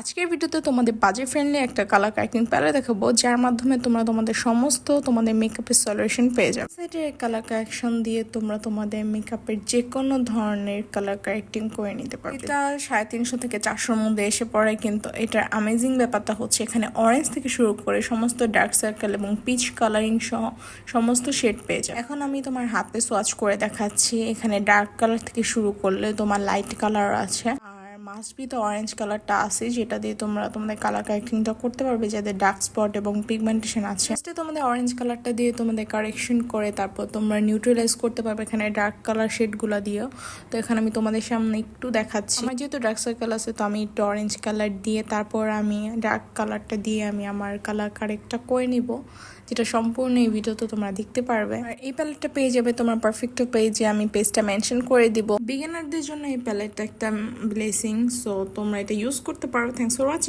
আজকের ভিডিওতে তোমাদের বাজেট ফ্রেন্ডলি একটা কালার কারেক্টিং প্যালেট দেখাবো, যার মাধ্যমে তোমরা তোমাদের সমস্ত মেকআপের সলিউশন পেয়ে যাবে। সেটের কালার কারেকশন দিয়ে তোমরা তোমাদের মেকআপের যে কোনো ধরনের কালার কারেক্টিং করে নিতে পারবে। এটা 350 থেকে 400 মধ্যে এসে পড়ে, কিন্তু এটার অ্যামেজিং ব্যাপারটা হচ্ছে এখানে অরেঞ্জ থেকে শুরু করে সমস্ত ডার্ক সার্কেল এবং পিচ কালারিং সহ সমস্ত শেড পেয়ে যাবে। এখন আমি তোমার হাতে সোয়াচ করে দেখাচ্ছি। এখানে ডার্ক কালার থেকে শুরু করলে তোমার লাইট কালার আছে, মাস্ট বি তো অরেঞ্জ কালারটা আছে, যেটা দিয়ে তোমরা তোমাদের কালার কারেক্টিংটা করতে পারবে যাদের ডার্ক স্পট এবং পিগমেন্টেশন আছে। ফার্স্টে তোমাদের অরেঞ্জ কালারটা দিয়ে তোমাদের কারেকশন করে তারপর তোমরা নিউট্রালাইজ করতে পারবে এখানে ডার্ক কালার শেডগুলো দিয়েও। তো এখানে আমি তোমাদের সামনে একটু দেখাচ্ছি। আমার যেহেতু ডার্ক সার্কেল আছে, তো আমি একটু অরেঞ্জ কালার দিয়ে তারপর আমি ডার্ক কালারটা দিয়ে আমি আমার কালার কারেক্টটা করে নিব, যেটা সম্পূর্ণ এই ভিডিওতে তোমরা দেখতে পারবে। আর এই প্যালেটটা পেয়ে যাবে তোমার পারফেক্ট পেজে, আমি পেজটা মেনশন করে দিব। বিগিনারদের জন্য এই প্যালেটটা একটা ব্লেসিং, সো তোমরা এটা ইউজ করতে পারো। Thanks for watching.